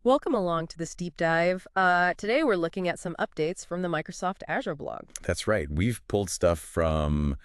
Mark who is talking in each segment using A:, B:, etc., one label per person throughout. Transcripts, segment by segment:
A: Welcome along to this deep dive. Today we're looking at some updates from the Microsoft Azure blog.
B: That's right. We've pulled stuff from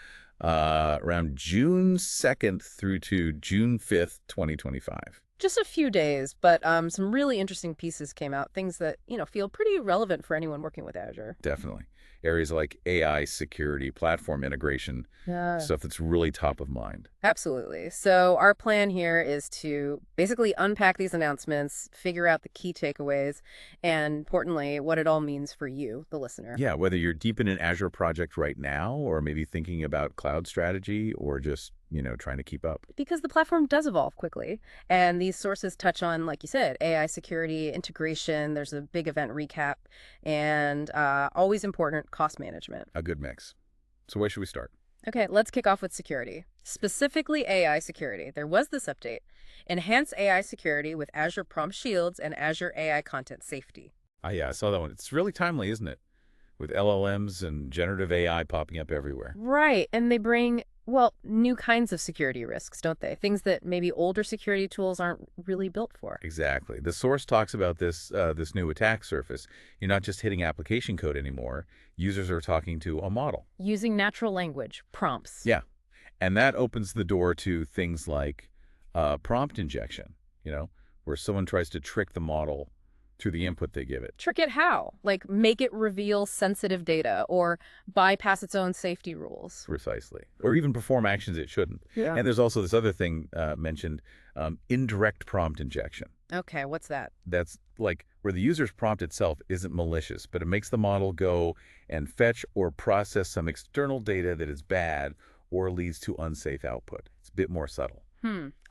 B: around June 2nd through to June 5th, 2025.
A: Just a few days, but some really interesting pieces came out, things that, feel pretty relevant for anyone working with Azure.
B: Definitely. Areas like AI security, platform integration,
A: Yeah.
B: stuff that's really top of mind.
A: Absolutely. So our plan here is to basically unpack these announcements, figure out the key takeaways, and importantly, what it all means for you, the listener.
B: Yeah, whether you're deep in an Azure project right now or maybe thinking about cloud strategy or just, trying to keep up.
A: Because the platform does evolve quickly. And these sources touch on, like you said, AI security, integration, there's a big event recap, and always important cost management.
B: A good mix. So where should we start?
A: Okay, let's kick off with security. Specifically AI security. There was this update. Enhance AI security with Azure Prompt Shields and Azure AI Content Safety.
B: Yeah, I saw that one. It's really timely, isn't it? With LLMs and generative AI popping up everywhere.
A: Right, and they bring, well, new kinds of security risks, don't they? Things that maybe older security tools aren't really built for.
B: Exactly. The source talks about this new attack surface. You're not just hitting application code anymore. Users are talking to a model.
A: Using natural language, prompts.
B: Yeah, and that opens the door to things like prompt injection. Where someone tries to trick the model through the input they give it.
A: Trick it how? Like make it reveal sensitive data or bypass its own safety rules.
B: Precisely. Or even perform actions it shouldn't.
A: Yeah.
B: And there's also this other thing mentioned, indirect prompt injection.
A: Okay, what's that?
B: That's like where the user's prompt itself isn't malicious, but it makes the model go and fetch or process some external data that is bad or leads to unsafe output. It's a bit more subtle.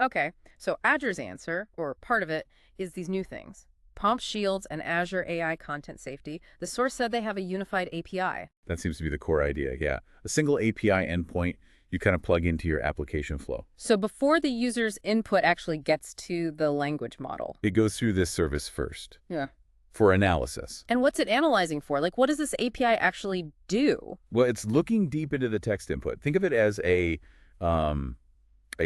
A: Okay. So Azure's answer, or part of it, is these new things. Prompt Shields and Azure AI Content Safety. The source said they have a unified API.
B: That seems to be the core idea, yeah. A single API endpoint you kind of plug into your application flow.
A: So before the user's input actually gets to the language model.
B: It goes through this service first
A: Yeah.
B: for analysis.
A: And what's it analyzing for? Like, what does this API actually do?
B: Well, it's looking deep into the text input. Think of it as a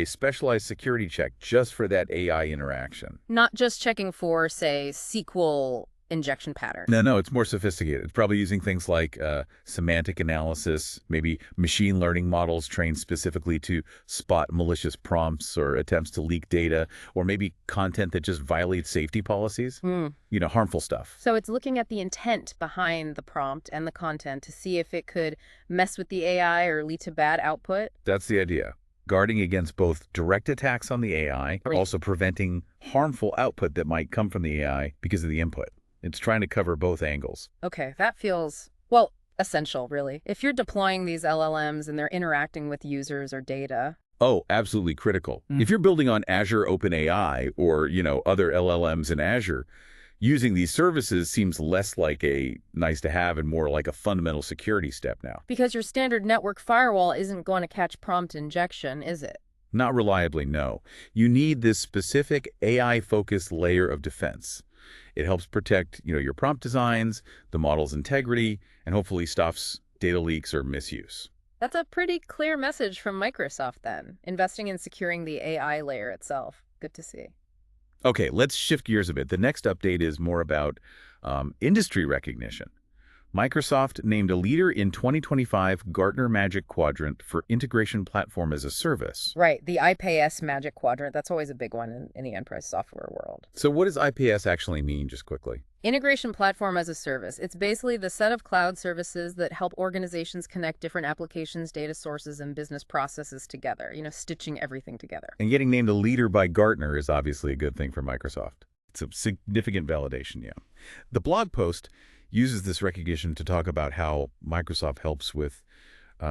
B: specialized security check just for that AI interaction.
A: Not just checking for, say, SQL injection pattern.
B: No, it's more sophisticated. It's probably using things like semantic analysis, maybe machine learning models trained specifically to spot malicious prompts or attempts to leak data, or maybe content that just violates safety policies, harmful stuff.
A: So it's looking at the intent behind the prompt and the content to see if it could mess with the AI or lead to bad output.
B: That's the idea. Guarding against both direct attacks on the AI, but also preventing harmful output that might come from the AI because of the input. It's trying to cover both angles.
A: Okay, that feels, well, essential, really. If you're deploying these LLMs and they're interacting with users or data.
B: Oh, absolutely critical. If you're building on Azure OpenAI or, other LLMs in Azure, using these services seems less like a nice to have and more like a fundamental security step now.
A: Because your standard network firewall isn't going to catch prompt injection, is it?
B: Not reliably, no. You need this specific AI-focused layer of defense. It helps protect, your prompt designs, the model's integrity, and hopefully stops data leaks or misuse.
A: That's a pretty clear message from Microsoft then, investing in securing the AI layer itself. Good to see.
B: Okay, let's shift gears a bit. The next update is more about industry recognition. Microsoft named a leader in 2025 Gartner Magic Quadrant for Integration Platform as a Service.
A: Right, the IPS Magic Quadrant, that's always a big one in the enterprise software world.
B: So what does IPS actually mean, just quickly?
A: Integration Platform as a Service. It's basically the set of cloud services that help organizations connect different applications, data sources, and business processes together, stitching everything together.
B: And getting named a leader by Gartner is obviously a good thing for Microsoft. It's a significant validation, yeah. The blog post uses this recognition to talk about how Microsoft helps with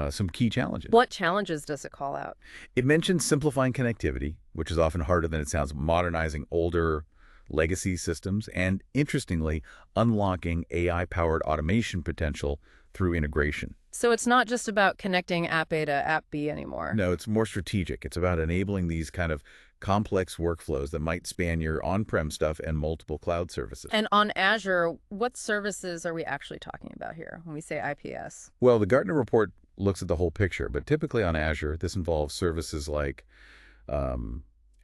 B: some key challenges.
A: What challenges does it call out?
B: It mentions simplifying connectivity, which is often harder than it sounds, modernizing older legacy systems, and interestingly, unlocking AI-powered automation potential through integration.
A: So it's not just about connecting app A to app B anymore.
B: No, it's more strategic. It's about enabling these kind of complex workflows that might span your on-prem stuff and multiple cloud services.
A: And on Azure, what services are we actually talking about here when we say IPS?
B: Well, the Gartner report looks at the whole picture, but typically on Azure, this involves services like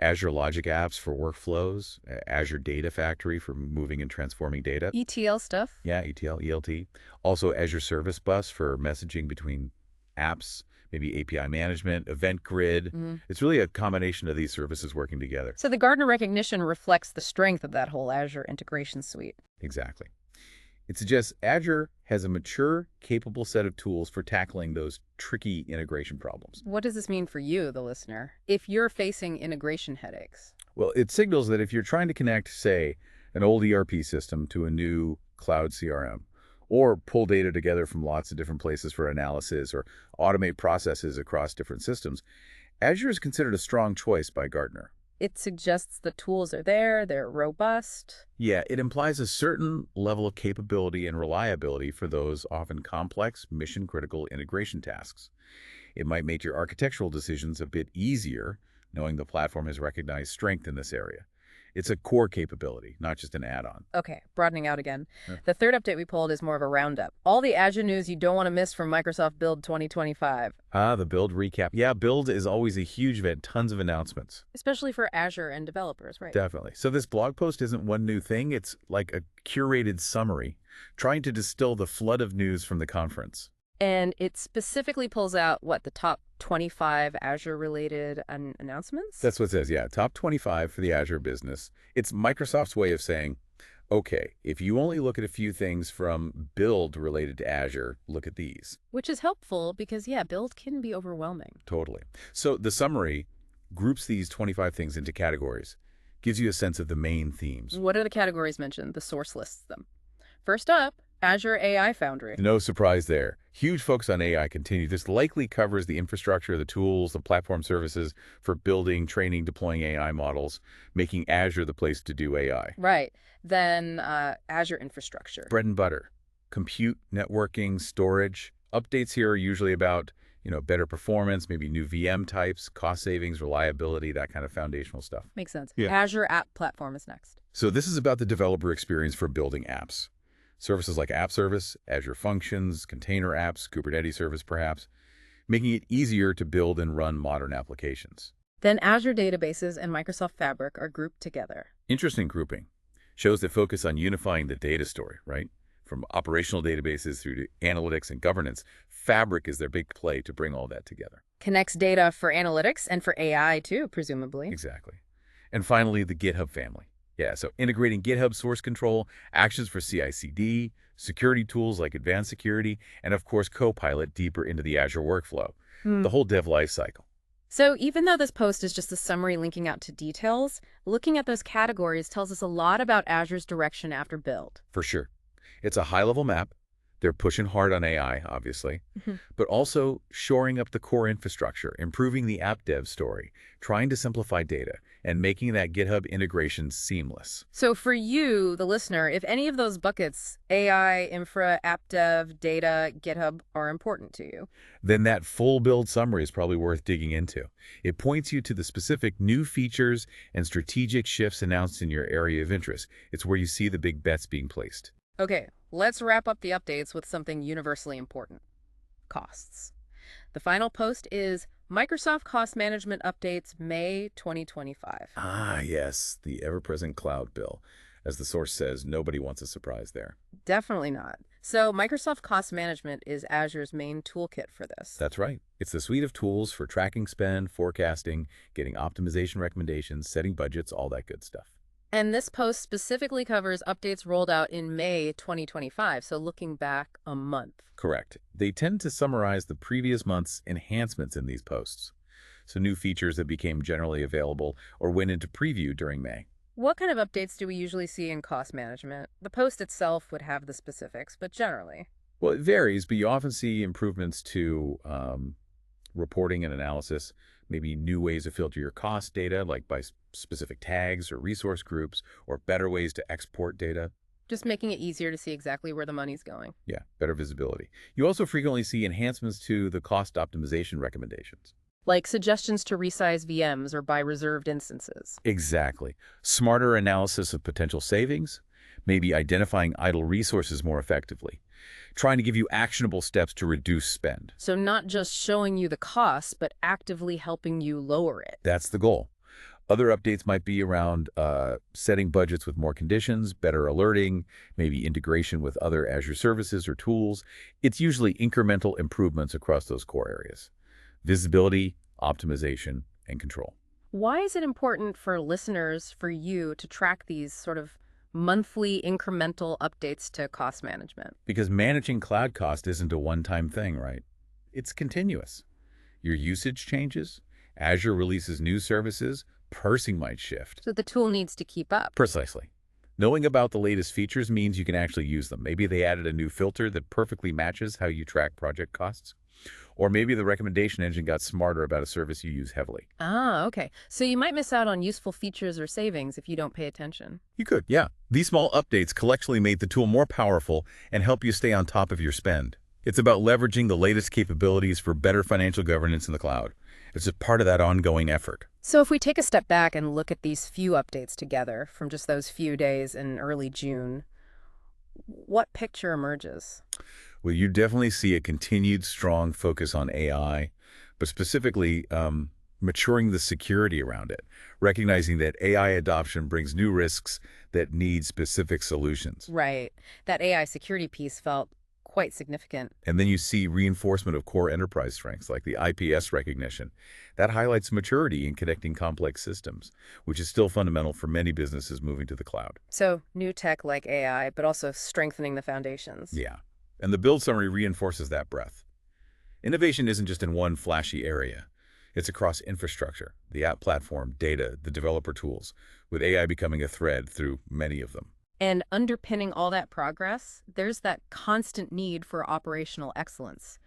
B: Azure Logic Apps for workflows, Azure Data Factory for moving and transforming data.
A: ETL stuff?
B: Yeah, ETL, ELT. Also Azure Service Bus for messaging between apps, maybe API management, Event Grid.
A: Mhm.
B: It's really a combination of these services working together.
A: So the Gartner recognition reflects the strength of that whole Azure integration suite.
B: Exactly. It suggests Azure has a mature, capable set of tools for tackling those tricky integration problems.
A: What does this mean for you, the listener, if you're facing integration headaches?
B: Well, it signals that if you're trying to connect, say, an old ERP system to a new cloud CRM, or pull data together from lots of different places for analysis, or automate processes across different systems, Azure is considered a strong choice by Gartner.
A: It suggests the tools are there, they're robust.
B: Yeah, it implies a certain level of capability and reliability for those often complex, mission-critical integration tasks. It might make your architectural decisions a bit easier, knowing the platform has recognized strength in this area. It's a core capability, not just an add-on.
A: Okay, broadening out again.
B: Yeah.
A: The third update we pulled is more of a roundup. All the Azure news you don't want to miss from Microsoft Build 2025,
B: The build recap. Yeah, build is always a huge event, tons of announcements.
A: especially for Azure and developers, right?
B: Definitely. So this blog post isn't one new thing. It's like a curated summary, trying to distill the flood of news from the conference.
A: And it specifically pulls out, what, the top 25 Azure-related announcements?
B: That's what it says, yeah. Top 25 for the Azure business. It's Microsoft's way of saying, okay, if you only look at a few things from build related to Azure, look at these.
A: Which is helpful because, yeah, Build can be overwhelming.
B: Totally. So the summary groups these 25 things into categories, gives you a sense of the main themes.
A: What are the categories mentioned? The source lists them. First up, Azure AI Foundry.
B: No surprise there. Huge focus on AI continue. This likely covers the infrastructure, the tools, the platform services for building, training, deploying AI models, making Azure the place to do AI.
A: Right. Then Azure Infrastructure.
B: Bread and butter, compute, networking, storage. Updates here are usually about, better performance, maybe new VM types, cost savings, reliability, that kind of foundational stuff.
A: Makes sense.
B: Yeah.
A: Azure App Platform is next.
B: So this is about the developer experience for building apps. Services like App Service, Azure Functions, container apps, Kubernetes service perhaps, making it easier to build and run modern applications.
A: Then Azure Databases and Microsoft Fabric are grouped together.
B: Interesting grouping. Shows that focus on unifying the data story, right? From operational databases through to analytics and governance, Fabric is their big play to bring all that together.
A: Connects data for analytics and for AI too, presumably.
B: Exactly. And finally, the GitHub family. Yeah, so integrating GitHub source control, actions for CI/CD, security tools like advanced security, and of course, Copilot deeper into the Azure workflow. The whole dev lifecycle.
A: So even though this post is just a summary linking out to details, looking at those categories tells us a lot about Azure's direction after build.
B: For sure. It's a high-level map. They're pushing hard on AI, obviously, but also shoring up the core infrastructure, improving the app dev story, trying to simplify data, and making that GitHub integration seamless.
A: So for you, the listener, if any of those buckets, AI, infra, app dev, data, GitHub, are important to you,
B: Then that full build summary is probably worth digging into. It points you to the specific new features and strategic shifts announced in your area of interest. It's where you see the big bets being placed.
A: Okay, let's wrap up the updates with something universally important. Costs. The final post is Microsoft Cost Management Updates, May 2025.
B: Ah, yes, the ever-present cloud bill. As the source says, nobody wants a surprise there.
A: Definitely not. So Microsoft Cost Management is Azure's main toolkit for this.
B: That's right. It's the suite of tools for tracking spend, forecasting, getting optimization recommendations, setting budgets, all that good stuff.
A: And this post specifically covers updates rolled out in May 2025, so looking back a month.
B: Correct. They tend to summarize the previous month's enhancements in these posts. So new features that became generally available or went into preview during May.
A: What kind of updates do we usually see in cost management? The post itself would have the specifics, but generally.
B: Well, it varies, but you often see improvements to reporting and analysis, maybe new ways to filter your cost data, like by specific tags or resource groups, or better ways to export data.
A: Just making it easier to see exactly where the money's going.
B: Yeah, better visibility. You also frequently see enhancements to the cost optimization recommendations.
A: Like suggestions to resize VMs or buy reserved instances.
B: Exactly. Smarter analysis of potential savings, maybe identifying idle resources more effectively, trying to give you actionable steps to reduce spend.
A: So not just showing you the costs, but actively helping you lower it.
B: That's the goal. Other updates might be around setting budgets with more conditions, better alerting, maybe integration with other Azure services or tools. It's usually incremental improvements across those core areas: visibility, optimization, and control.
A: Why is it important for listeners, for you, to track these sort of monthly incremental updates to cost management?
B: Because managing cloud cost isn't a one-time thing, right? It's continuous. Your usage changes, Azure releases new services, pricing might shift.
A: So the tool needs to keep up.
B: Precisely. Knowing about the latest features means you can actually use them. Maybe they added a new filter that perfectly matches how you track project costs. Or maybe the recommendation engine got smarter about a service you use heavily.
A: Ah, okay. So you might miss out on useful features or savings if you don't pay attention.
B: You could, yeah. These small updates collectively make the tool more powerful and help you stay on top of your spend. It's about leveraging the latest capabilities for better financial governance in the cloud. It's a part of that ongoing effort.
A: So if we take a step back and look at these few updates together from just those few days in early June, what picture emerges?
B: Well, you definitely see a continued strong focus on AI, but specifically maturing the security around it, recognizing that AI adoption brings new risks that need specific solutions.
A: Right. That AI security piece felt quite significant.
B: And then you see reinforcement of core enterprise strengths like the IPS recognition. That highlights maturity in connecting complex systems, which is still fundamental for many businesses moving to the cloud.
A: So new tech like AI, but also strengthening the foundations.
B: Yeah. And the build summary reinforces that breadth. Innovation isn't just in one flashy area. It's across infrastructure, the app platform, data, the developer tools, with AI becoming a thread through many of them.
A: And underpinning all that progress, there's that constant need for operational excellence,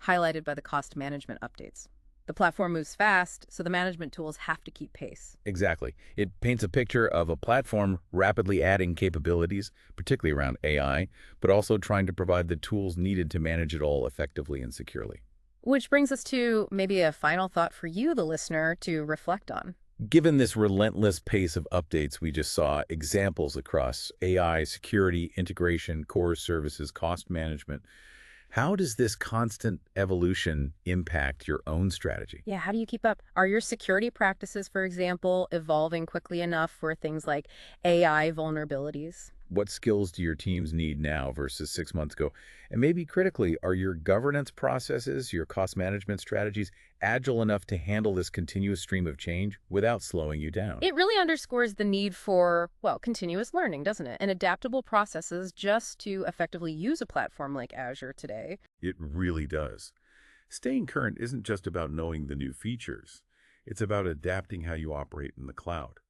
A: highlighted by the cost management updates. The platform moves fast, so the management tools have to keep pace.
B: Exactly. It paints a picture of a platform rapidly adding capabilities, particularly around AI, but also trying to provide the tools needed to manage it all effectively and securely.
A: Which brings us to maybe a final thought for you, the listener, to reflect on.
B: Given this relentless pace of updates we just saw, examples across AI, security, integration, core services, cost management, how does this constant evolution impact your own strategy?
A: Yeah, how do you keep up? Are your security practices, for example, evolving quickly enough for things like AI vulnerabilities?
B: What skills do your teams need now versus 6 months ago? And maybe critically, are your governance processes, your cost management strategies agile enough to handle this continuous stream of change without slowing you down?
A: It really underscores the need for, well, continuous learning, doesn't it? And adaptable processes just to effectively use a platform like Azure today.
B: It really does. Staying current isn't just about knowing the new features. It's about adapting how you operate in the cloud.